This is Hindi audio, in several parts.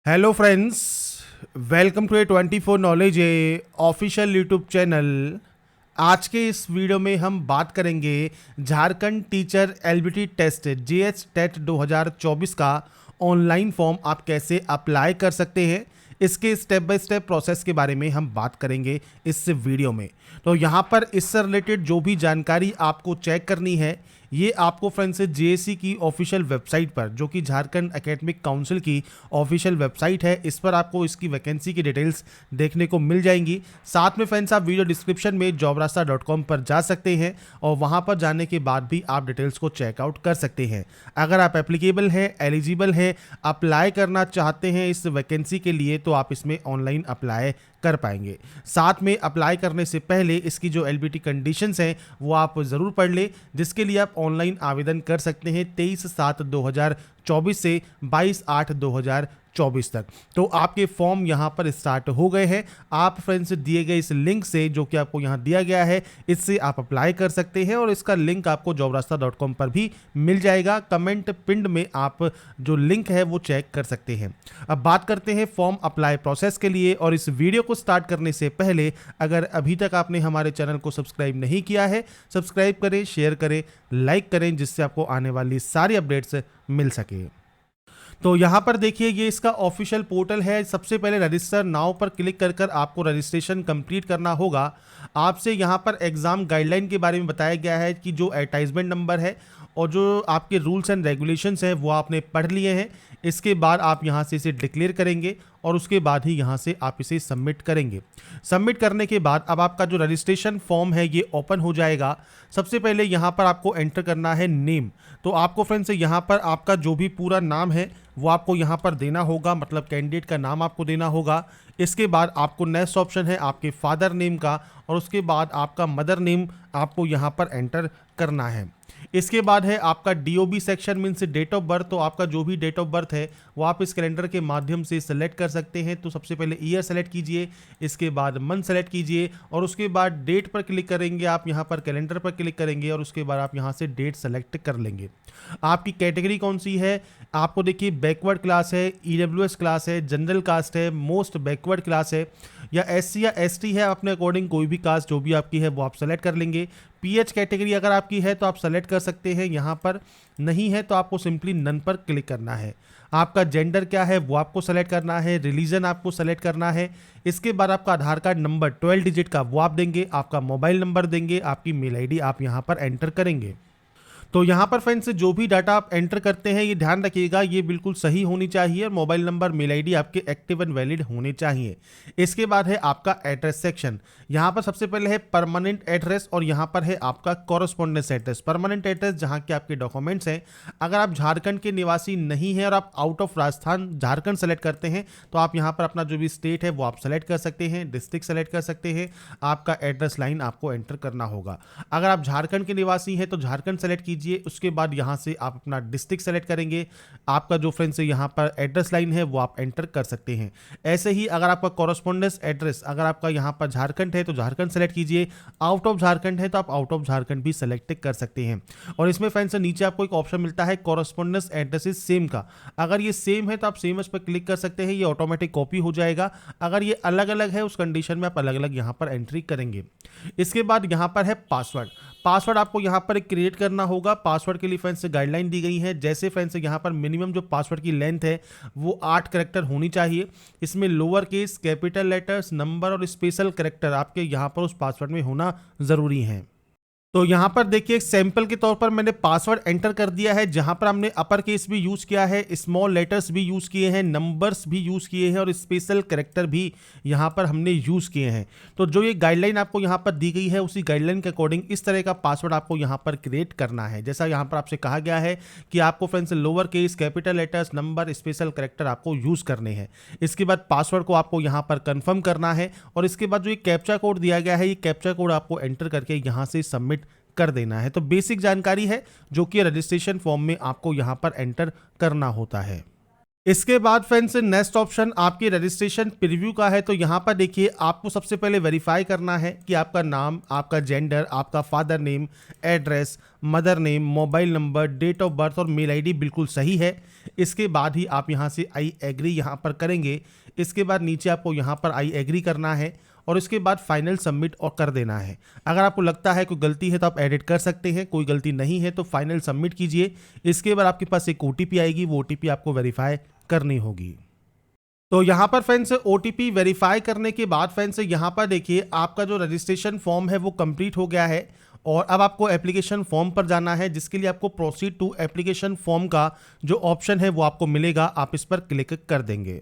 Hello friends, welcome to a 24 knowledge a official YouTube channel. आज के इस वीडियो में हम बात करेंगे Jharkhand teacher LBT test JH TET 2024 का ऑनलाइन फॉर्म आप कैसे अप्लाई कर सकते हैं। इसके स्टेप बाय स्टेप प्रोसेस के बारे में हम बात करेंगे इस वीडियो में। तो यहाँ पर इससे रिलेटेड जो भी जानकारी आपको चेक करनी है ये आपको फ्रेंड्स जेएसी की ऑफिशियल वेबसाइट पर, जो कि झारखंड एकेडमिक काउंसिल की ऑफिशियल वेबसाइट है, इस पर आपको इसकी वैकेंसी की डिटेल्स देखने को मिल जाएंगी। साथ में फ्रेंड्स आप वीडियो डिस्क्रिप्शन में jobrasta.com पर जा सकते हैं और वहां पर जाने के बाद भी आप डिटेल्स को चेकआउट कर सकते हैं। अगर आप एप्लीकेबल हैं, एलिजिबल हैं, अप्लाई करना चाहते हैं इस वैकेंसी के लिए, तो आप इसमें ऑनलाइन अप्लाई कर पाएंगे। साथ में अप्लाई करने से पहले इसकी जो एलबीटी कंडीशंस हैं वो आप ज़रूर पढ़ लें, जिसके लिए आप ऑनलाइन आवेदन कर सकते हैं 23/7/2024 से 22/8/2024 तक। तो आपके फॉर्म यहाँ पर स्टार्ट हो गए हैं। आप फ्रेंड्स दिए गए इस लिंक से, जो कि आपको यहाँ दिया गया है, इससे आप अप्लाई कर सकते हैं और इसका लिंक आपको jobrasta.com पर भी मिल जाएगा। कमेंट पिंड में आप जो लिंक है वो चेक कर सकते हैं। अब बात करते हैं फॉर्म अप्लाई प्रोसेस के लिए। और इस वीडियो को स्टार्ट करने से पहले अगर अभी तक आपने हमारे चैनल को सब्सक्राइब नहीं किया है, सब्सक्राइब करें, शेयर करें, लाइक करें, जिससे आपको आने वाली सारी अपडेट्स मिल सके। तो यहाँ पर देखिए, ये इसका ऑफिशियल पोर्टल है। सबसे पहले रजिस्टर नाउ पर क्लिक कर कर आपको रजिस्ट्रेशन कंप्लीट करना होगा। आपसे यहाँ पर एग्ज़ाम गाइडलाइन के बारे में बताया गया है कि जो एडवर्टाइजमेंट नंबर है और जो आपके रूल्स एंड रेगुलेशंस हैं वो आपने पढ़ लिए हैं। इसके बाद आप यहाँ से इसे डिक्लेयर करेंगे और उसके बाद ही यहाँ से आप इसे सबमिट करेंगे। सबमिट करने के बाद अब आपका जो रजिस्ट्रेशन फॉर्म है ये ओपन हो जाएगा। सबसे पहले यहाँ पर आपको एंटर करना है नेम। तो आपको फ्रेंड्स यहाँ पर आपका जो भी पूरा नाम है वो आपको यहाँ पर देना होगा, मतलब कैंडिडेट का नाम आपको देना होगा। इसके बाद आपको नेक्स्ट ऑप्शन है आपके फादर नेम का, और उसके बाद आपका मदर नेम आपको यहाँ पर एंटर करना है। इसके बाद है आपका DOB section means date of birth. तो आपका जो भी डेट ऑफ बर्थ है वो आप इस कैलेंडर के माध्यम से सेलेक्ट कर सकते हैं। तो सबसे पहले ईयर सेलेक्ट कीजिए, इसके बाद मंथ सेलेक्ट कीजिए और उसके बाद डेट पर क्लिक करेंगे। आप यहाँ पर कैलेंडर पर क्लिक करेंगे और उसके बाद आप यहाँ से डेट सेलेक्ट कर लेंगे। आपकी कैटेगरी कौन सी है, आपको देखिए बैकवर्ड क्लास है, ईडब्ल्यूएस क्लास है, जनरल कास्ट है, मोस्ट बैकवर्ड क्लास है, या एससी या एसटी है। अपने अकॉर्डिंग कोई भी कास्ट जो भी आपकी है वो आप सेलेक्ट कर लेंगे। पीएच कैटेगरी अगर आपकी है तो आप सेलेक्ट कर सकते हैं, यहाँ पर नहीं है तो आपको सिंपली नन पर क्लिक करना है। आपका जेंडर क्या है वो आपको सेलेक्ट करना है, रिलीजन आपको सेलेक्ट करना है। इसके बाद आपका आधार कार्ड नंबर 12 डिजिट का वो आप देंगे, आपका मोबाइल नंबर देंगे, आपकी मेल आईडी आप यहाँ पर एंटर करेंगे। तो यहाँ पर फ्रेंड्स जो भी डाटा आप एंटर करते हैं ये ध्यान रखिएगा ये बिल्कुल सही होनी चाहिए और मोबाइल नंबर, मेल आईडी आपके एक्टिव एंड वैलिड होने चाहिए। इसके बाद है आपका एड्रेस सेक्शन। यहाँ पर सबसे पहले है परमानेंट एड्रेस और यहाँ पर है आपका कॉरेस्पॉन्डेंस एड्रेस। परमानेंट एड्रेस जहाँ के आपके डॉक्यूमेंट्स हैं। अगर आप झारखंड के निवासी नहीं हैं और आप out of Rajasthan Jharkhand select करते हैं तो आप यहाँ पर अपना जो भी स्टेट है वो आप सेलेक्ट कर सकते हैं, डिस्ट्रिक्ट सेलेक्ट कर सकते हैं। आपका एड्रेस लाइन आपको एंटर करना होगा। अगर आप झारखंड के निवासी हैं तो झारखंड सेलेक्ट कीजिए। उसके बाद यहां से आप अपना डिस्ट्रिक्ट सेलेक्ट करेंगे। आपका जो फ्रेंड्स यहां पर एड्रेस लाइन है वो आप एंटर कर सकते हैं। ऐसे ही अगर आपका कॉरेस्पॉन्डेंस एड्रेस, अगर आपका यहां पर झारखंड है तो झारखंड सेलेक्ट कीजिए, आउट ऑफ झारखंड है तो आप आउट ऑफ झारखंड भी सेलेक्ट कर सकते हैं। और इसमें फ्रेंड्स नीचे आपको एक ऑप्शन मिलता है कॉरेस्पॉन्डेंस एड्रेस इज सेम का। अगर ये सेम है तो आप सेम पर क्लिक कर सकते हैं, ये ऑटोमेटिक कॉपी हो जाएगा। अगर ये अलग अलग है उस कंडीशन में आप अलग अलग यहां पर एंट्री करेंगे। इसके बाद यहां पर है पासवर्ड। पासवर्ड आपको यहां पर क्रिएट करना होगा। पासवर्ड के लिए फ्रेंड्स गाइडलाइन दी गई है। जैसे फ्रेंड्स यहां पर मिनिमम जो पासवर्ड की लेंथ है वो 8 कैरेक्टर होनी चाहिए। इसमें lower case, capital letters, number और स्पेशल कैरेक्टर आपके यहां पर उस पासवर्ड में होना जरूरी है। तो यहाँ पर देखिए सैंपल के तौर पर मैंने पासवर्ड एंटर कर दिया है, जहाँ पर हमने अपर केस भी यूज़ किया है, स्मॉल लेटर्स भी यूज़ किए हैं, नंबर्स भी यूज़ किए हैं और स्पेशल कैरेक्टर भी यहाँ पर हमने यूज़ किए हैं। तो जो ये गाइडलाइन आपको यहाँ पर दी गई है उसी गाइडलाइन के अकॉर्डिंग इस तरह का पासवर्ड आपको यहाँ पर क्रिएट करना है। जैसा यहाँ पर आपसे कहा गया है कि आपको friends lower case, capital letters, number, special character आपको यूज़ करने हैं। इसके बाद पासवर्ड को आपको यहाँ पर कन्फर्म करना है और इसके बाद जो ये कैप्चा कोड दिया गया है ये कैप्चा कोड आपको एंटर करके यहाँ से सबमिट कर देना है। तो बेसिक जानकारी है जो कि रजिस्ट्रेशन फॉर्म में आपको यहां पर एंटर करना होता है। इसके बाद फ्रेंड्स नेक्स्ट ऑप्शन आपके रजिस्ट्रेशन प्रीव्यू का है। तो यहाँ पर देखिए आपको सबसे पहले वेरीफाई करना है कि आपका नाम, आपका जेंडर, आपका father name, address, mother name, mobile number, date of birth और मेल आईडी बिल्कुल सही है। इसके बाद ही आप यहाँ से आई एग्री यहाँ पर करेंगे। इसके बाद नीचे आपको यहाँ पर आई एग्री करना है और इसके बाद फाइनल सबमिट और कर देना है। अगर आपको लगता है कोई गलती है तो आप एडिट कर सकते हैं, कोई गलती नहीं है तो फाइनल सबमिट कीजिए। इसके बाद आपके पास एक ओटीपी आएगी, वो ओटीपी आपको वेरीफाई करनी होगी। तो यहाँ पर फ्रेंड्स ओटीपी वेरीफाई करने के बाद फ्रेंड्स यहाँ पर देखिए आपका जो रजिस्ट्रेशन फॉर्म है वो कंप्लीट हो गया है और अब आपको एप्लीकेशन फॉर्म पर जाना है, जिसके लिए आपको प्रोसीड टू एप्लीकेशन फॉर्म का जो ऑप्शन है वो आपको मिलेगा, आप इस पर क्लिक कर देंगे।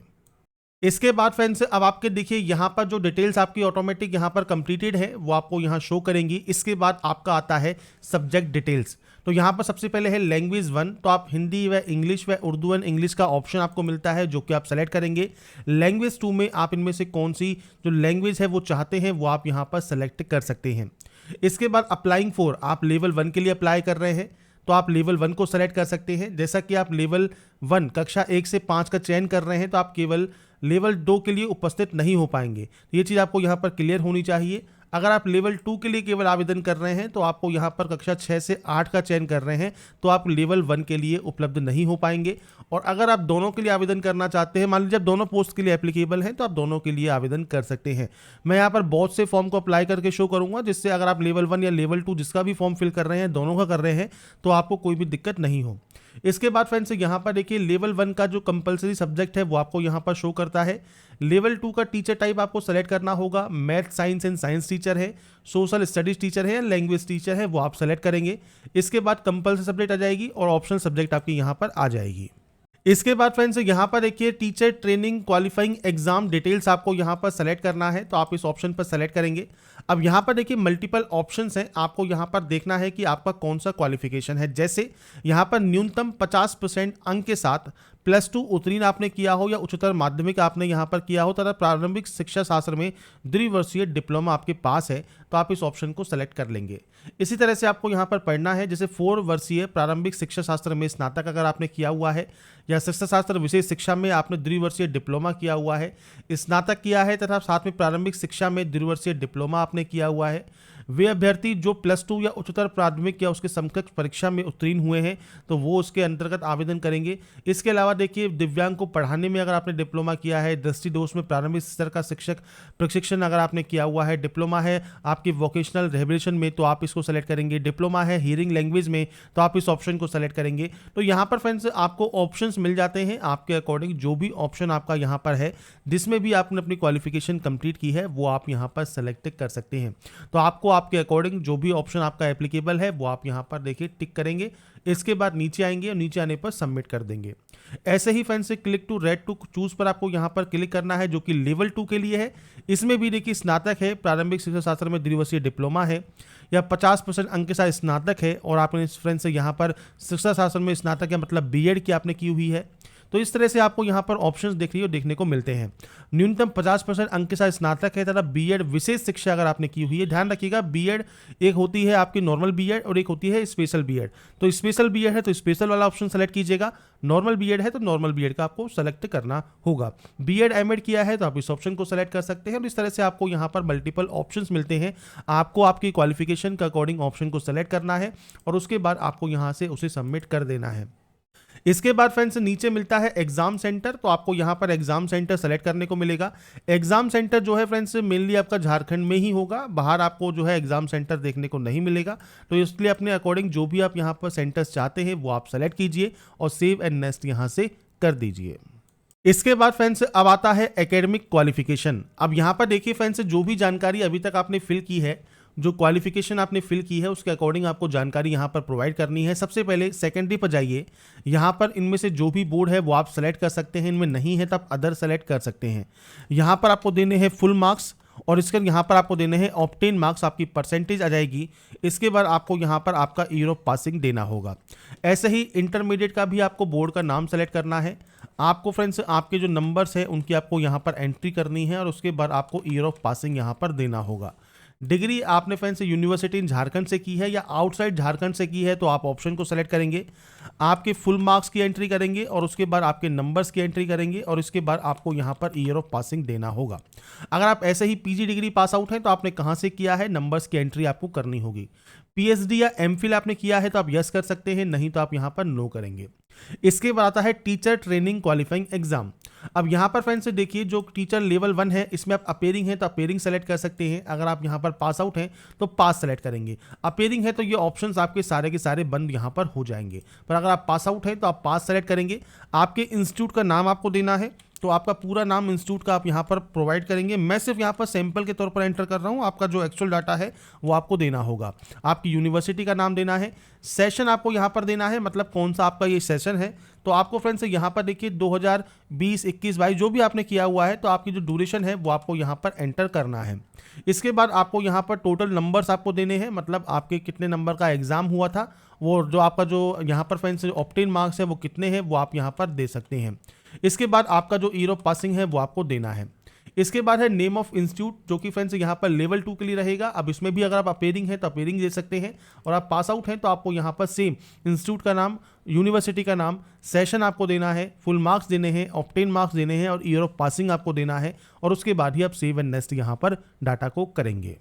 इसके बाद फ्रेंड्स अब आपके देखिए यहाँ पर जो डिटेल्स आपकी ऑटोमेटिक यहाँ पर कंप्लीटेड है वो आपको यहाँ शो करेंगी। इसके बाद आपका आता है सब्जेक्ट डिटेल्स। तो यहाँ पर सबसे पहले है लैंग्वेज 1, तो आप हिंदी व इंग्लिश व उर्दू एंड इंग्लिश का ऑप्शन आपको मिलता है जो कि आप सेलेक्ट करेंगे। लैंग्वेज 2 में आप इनमें से कौन सी जो लैंग्वेज है वो चाहते हैं वो आप यहाँ पर सेलेक्ट कर सकते हैं। इसके बाद अप्लाइंग फॉर, आप लेवल 1 के लिए अप्लाई कर रहे हैं तो आप लेवल 1 को सेलेक्ट कर सकते हैं। जैसा कि आप लेवल 1 कक्षा 1 से 5 का चयन कर रहे हैं तो आप केवल लेवल 2 के लिए उपस्थित नहीं हो पाएंगे। ये चीज़ आपको यहाँ पर क्लियर होनी चाहिए। अगर आप लेवल 2 के लिए केवल आवेदन कर रहे हैं तो आपको यहाँ पर कक्षा 6 से 8 का चयन कर रहे हैं तो आप लेवल 1 के लिए उपलब्ध नहीं हो पाएंगे। और अगर आप दोनों के लिए आवेदन करना चाहते हैं, मान लीजिए आप दोनों पोस्ट के लिए एप्लीकेबल हैं, तो आप दोनों के लिए आवेदन कर सकते हैं। मैं यहाँ पर बहुत से फॉर्म को अप्लाई करके शो करूँगा, जिससे अगर आप लेवल 1 या लेवल 2 जिसका भी फॉर्म फिल कर रहे हैं, दोनों का कर रहे हैं, तो आपको कोई भी दिक्कत नहीं हो। इसके बाद फ्रेंड्स यहाँ पर देखिए लेवल 1 का जो कंपलसरी सब्जेक्ट है वो आपको यहाँ पर शो करता है। लेवल 2 का टीचर टाइप आपको सेलेक्ट करना होगा, math science and science teacher है, सोशल स्टडीज टीचर है या लैंग्वेज टीचर है, वो आप सेलेक्ट करेंगे। इसके बाद कंपलसरी सब्जेक्ट आ जाएगी और ऑप्शनल सब्जेक्ट आपकी यहाँ पर आ जाएगी। इसके बाद फ्रेंड्स यहाँ पर देखिए teacher training qualifying exam details आपको यहाँ पर सेलेक्ट करना है, तो आप इस ऑप्शन पर सेलेक्ट करेंगे। अब यहाँ पर देखिए मल्टीपल ऑप्शंस हैं, आपको यहाँ पर देखना है कि आपका कौन सा क्वालिफिकेशन है। जैसे यहाँ पर न्यूनतम 50% अंक के साथ +2 उत्तीर्ण आपने किया हो या उच्चतर माध्यमिक आपने यहाँ पर किया हो तथा प्रारंभिक शिक्षा शास्त्र में द्विवर्षीय डिप्लोमा आपके पास है, तो आप इस ऑप्शन को सेलेक्ट कर लेंगे। इसी तरह से आपको यहाँ पर पढ़ना है, जैसे 4 वर्षीय प्रारंभिक शिक्षा शास्त्र में स्नातक अगर आपने किया हुआ है या शिक्षा शास्त्र विशेष शिक्षा में आपने द्विवर्षीय डिप्लोमा किया हुआ है, स्नातक किया है तथा साथ में प्रारंभिक शिक्षा में द्विवर्षीय डिप्लोमा आपने किया हुआ है, वे अभ्यर्थी जो +2 या उच्चतर प्राथमिक या उसके समकक्ष परीक्षा में उत्तीर्ण हुए हैं तो वो उसके अंतर्गत आवेदन करेंगे। इसके अलावा देखिए दिव्यांग को पढ़ाने में अगर आपने डिप्लोमा किया है, दृष्टिदोष में प्रारंभिक स्तर का शिक्षक प्रशिक्षण अगर आपने किया हुआ है, डिप्लोमा है आपकी वोकेशनल रिहेबिलिटेशन में तो आप इसको सेलेक्ट करेंगे, डिप्लोमा है हियरिंग लैंग्वेज में तो आप इस ऑप्शन को सेलेक्ट करेंगे। तो यहाँ पर फ्रेंड्स आपको ऑप्शंस मिल जाते हैं आपके अकॉर्डिंग, जो भी ऑप्शन आपका यहाँ पर है जिसमें भी आपने अपनी क्वालिफिकेशन कंप्लीट की है वो आप यहाँ पर सेलेक्ट कर सकते हैं। तो आपको आपके अकॉर्डिंग जो भी ऑप्शन आपका एप्लीकेबल है वो आप यहाँ पर देखिए टिक करेंगे। इसके बाद नीचे आएंगे और नीचे आने पर सबमिट कर देंगे। ऐसे ही फ्रेंड्स से click to red to choose पर आपको यहाँ पर क्लिक करना है, जो कि लेवल 2 के लिए है। इसमें भी देखिए स्नातक है, प्रारंभिक शिक्षा शास्त्र में द्विवर्षीय डिप्लोमा है या 50% अंक के साथ स्नातक है और आपने फ्रेंड्स से यहाँ पर शिक्षा शास्त्र में स्नातक है मतलब बीएड की आपने की हुई है। तो इस तरह से आपको यहाँ पर ऑप्शंस देखने को मिलते हैं। न्यूनतम 50% अंक के साथ स्नातक है तथा बीएड विशेष शिक्षा अगर आपने की हुई है। ध्यान रखिएगा बीएड एक होती है आपकी नॉर्मल बीएड और एक होती है स्पेशल बीएड। तो स्पेशल बीएड है तो स्पेशल वाला ऑप्शन सेलेक्ट कीजिएगा, नॉर्मल बीएड है तो नॉर्मल बीएड का आपको सेलेक्ट करना होगा। बीएड एमएड किया है तो आप इस ऑप्शन को सेलेक्ट कर सकते हैं और इस तरह से आपको यहाँ पर मल्टीपल ऑप्शंस मिलते हैं। आपको आपकी क्वालिफिकेशन के अकॉर्डिंग ऑप्शन को सेलेक्ट करना है और उसके बाद आपको यहाँ से उसे सबमिट कर देना है। इसके बाद फ्रेंड्स नीचे मिलता है एग्जाम सेंटर, तो आपको यहाँ पर एग्जाम सेंटर सेलेक्ट करने को मिलेगा। एग्जाम सेंटर जो है फ्रेंड्स मेनली आपका झारखंड में ही होगा, बाहर आपको जो है एग्जाम सेंटर देखने को नहीं मिलेगा। तो इसलिए अपने अकॉर्डिंग जो भी आप यहाँ पर सेंटर्स चाहते हैं वो आप सेलेक्ट कीजिए और सेव एंड नेक्स्ट यहाँ से कर दीजिए। इसके बाद फ्रेंड्स अब आता है एकेडमिक क्वालिफिकेशन। अब यहाँ पर देखिए फ्रेंड्स जो भी जानकारी अभी तक आपने फिल की है, जो क्वालिफिकेशन आपने फिल की है उसके अकॉर्डिंग आपको जानकारी यहाँ पर प्रोवाइड करनी है। सबसे पहले सेकेंडरी पर जाइए, यहाँ पर इनमें से जो भी बोर्ड है वो आप सेलेक्ट कर सकते हैं, इनमें नहीं है तो आप अदर सेलेक्ट कर सकते हैं। यहाँ पर आपको देने हैं फुल मार्क्स और इसके यहाँ पर आपको देने हैं ऑब्टेन मार्क्स, आपकी परसेंटेज आ जाएगी। इसके बाद आपको यहाँ पर आपका ईयर ऑफ पासिंग देना होगा। ऐसे ही इंटरमीडिएट का भी आपको बोर्ड का नाम सेलेक्ट करना है। आपको फ्रेंड्स आपके जो नंबर्स हैं उनकी आपको यहाँ पर एंट्री करनी है और उसके बाद आपको ईयर ऑफ पासिंग यहाँ पर देना होगा। डिग्री आपने फ्रेंड्स यूनिवर्सिटी इन झारखंड से की है या आउटसाइड झारखंड से की है तो आप ऑप्शन को सेलेक्ट करेंगे, आपके फुल मार्क्स की एंट्री करेंगे और उसके बाद आपके नंबर्स की एंट्री करेंगे और इसके बाद आपको यहाँ पर ईयर ऑफ पासिंग देना होगा। अगर आप ऐसे ही पीजी डिग्री पास आउट हैं तो आपने कहाँ से किया है, नंबर्स की एंट्री आपको करनी होगी। पीएचडी या एमफिल आपने किया है तो आप यस कर सकते हैं, नहीं तो आप यहाँ पर नो करेंगे। इसके बाद आता है टीचर ट्रेनिंग क्वालिफाइंग एग्जाम। अब यहाँ पर फ्रेंड्स देखिए, जो टीचर लेवल 1 है इसमें आप अपेयरिंग है तो अपेयरिंग सेलेक्ट कर सकते हैं। अगर आप यहाँ पर पास आउट हैं तो पास सेलेक्ट करेंगे। अपेयरिंग है तो ये ऑप्शंस आपके सारे के सारे बंद यहाँ पर हो जाएंगे, पर अगर आप पास आउट हैं तो आप पास सेलेक्ट करेंगे। आपके इंस्टीट्यूट का नाम आपको देना है, तो आपका पूरा नाम इंस्टीट्यूट का आप यहाँ पर प्रोवाइड करेंगे। मैं सिर्फ यहाँ पर सैंपल के तौर पर एंटर कर रहा हूँ, आपका जो एक्चुअल डाटा है वो आपको देना होगा। आपकी यूनिवर्सिटी का नाम देना है, सेशन आपको यहाँ पर देना है, मतलब कौन सा आपका ये सेशन है। तो आपको फ्रेंड्स यहाँ पर देखिए 2020, 21, 22 जो भी आपने किया हुआ है तो आपकी जो ड्यूरेशन है वो आपको यहाँ पर एंटर करना है। इसके बाद आपको यहाँ पर टोटल नंबर्स आपको देने हैं, मतलब आपके कितने नंबर का एग्जाम हुआ था, वो जो आपका जो यहाँ पर फ्रेंड्स ऑब्टेन मार्क्स है वो कितने हैं वो आप यहाँ पर दे सकते हैं। इसके बाद आपका जो ईयर ऑफ पासिंग है वो आपको देना है। इसके बाद है नेम ऑफ इंस्टीट्यूट, जो कि फ्रेंड्स यहाँ पर लेवल 2 के लिए रहेगा। अब इसमें भी अगर आप अपेयरिंग है तो अपेयरिंग दे सकते हैं, और आप पास आउट हैं तो आपको यहाँ पर सेम इंस्टीट्यूट का नाम, यूनिवर्सिटी का नाम, सेशन आपको देना है, फुल मार्क्स देने हैं, ऑब्टेन मार्क्स देने हैं और ईयर ऑफ पासिंग आपको देना है। और उसके बाद ही आप सेव एंड नेक्स्ट यहाँ पर डाटा को करेंगे।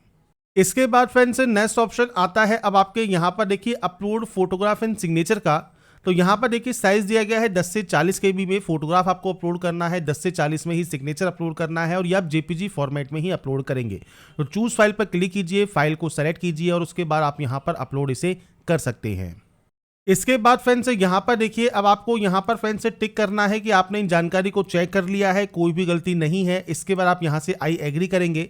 इसके बाद फ्रेंड्स नेक्स्ट ऑप्शन आता है अब आपके यहाँ पर देखिए अपलोड फोटोग्राफ एंड सिग्नेचर का। तो यहाँ पर देखिए साइज दिया गया है 10 से 40 KB में फोटोग्राफ आपको अपलोड करना है, 10 से 40 में ही सिग्नेचर अपलोड करना है और ये आप JPG फॉर्मेट में ही अपलोड करेंगे। तो चूज फाइल पर क्लिक कीजिए, फाइल को सेलेक्ट कीजिए और उसके बाद आप यहाँ पर अपलोड इसे कर सकते हैं। इसके बाद फ्रेंड्स यहाँ पर देखिए अब आपको यहाँ पर फ्रेंड्स टिक करना है कि आपने इन जानकारी को चेक कर लिया है, कोई भी गलती नहीं है। इसके बाद आप यहाँ से आई एग्री करेंगे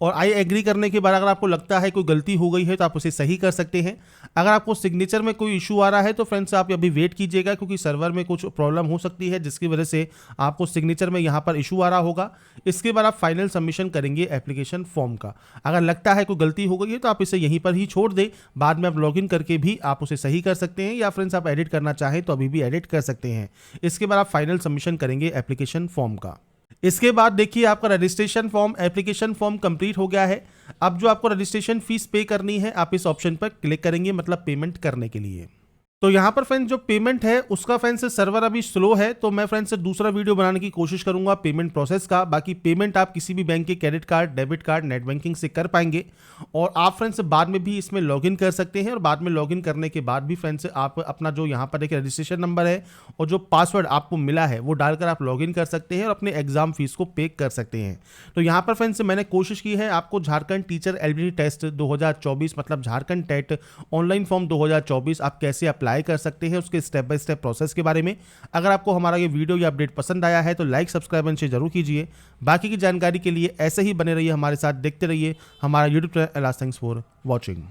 और आई एग्री करने के बाद अगर आपको लगता है कोई गलती हो गई है तो आप उसे सही कर सकते हैं। अगर आपको सिग्नेचर में कोई इशू आ रहा है तो फ्रेंड्स आप अभी वेट कीजिएगा, क्योंकि सर्वर में कुछ प्रॉब्लम हो सकती है जिसकी वजह से आपको सिग्नेचर में यहाँ पर इशू आ रहा होगा। इसके बाद आप फाइनल सबमिशन करेंगे एप्लीकेशन फॉर्म का। अगर लगता है कोई गलती हो गई है तो आप इसे यहीं पर ही छोड़ दें, बाद में आप लॉगिन करके भी आप उसे सही कर सकते हैं, या फ्रेंड्स आप एडिट करना चाहें तो अभी भी एडिट कर सकते हैं। इसके बाद आप फाइनल सबमिशन करेंगे एप्लीकेशन फॉर्म का। इसके बाद देखिए आपका registration form, application form complete हो गया है। अब जो आपको रजिस्ट्रेशन फीस पे करनी है आप इस ऑप्शन पर क्लिक करेंगे, मतलब पेमेंट करने के लिए। तो यहाँ पर फ्रेंड्स जो पेमेंट है उसका फ्रेंड्स सर्वर अभी स्लो है, तो मैं फ्रेंड्स दूसरा वीडियो बनाने की कोशिश करूंगा पेमेंट प्रोसेस का। बाकी पेमेंट आप किसी भी बैंक के credit card, debit card, net banking से कर पाएंगे और आप फ्रेंड्स बाद में भी इसमें लॉगिन कर सकते हैं। और बाद में लॉगिन करने के बाद भी फ्रेंड्स आप अपना जो यहाँ पर एक रजिस्ट्रेशन नंबर है और जो पासवर्ड आपको मिला है वो डालकर आप लॉगिन कर सकते हैं और अपने एग्जाम फीस को पे कर सकते हैं। तो यहाँ पर फ्रेंड्स मैंने कोशिश की है आपको झारखंड टीचर एलिजिबिलिटी टेस्ट 2024 मतलब झारखंड टेट ऑनलाइन फॉर्म 2024 आप कैसे अप्लाई कर सकते हैं उसके स्टेप बाय स्टेप प्रोसेस के बारे में। अगर आपको हमारा ये वीडियो या अपडेट पसंद आया है तो लाइक, सब्सक्राइब एंड शेयर जरूर कीजिए। बाकी की जानकारी के लिए ऐसे ही बने रहिए हमारे साथ, देखते रहिए हमारा YouTube channel. Thanks for watching.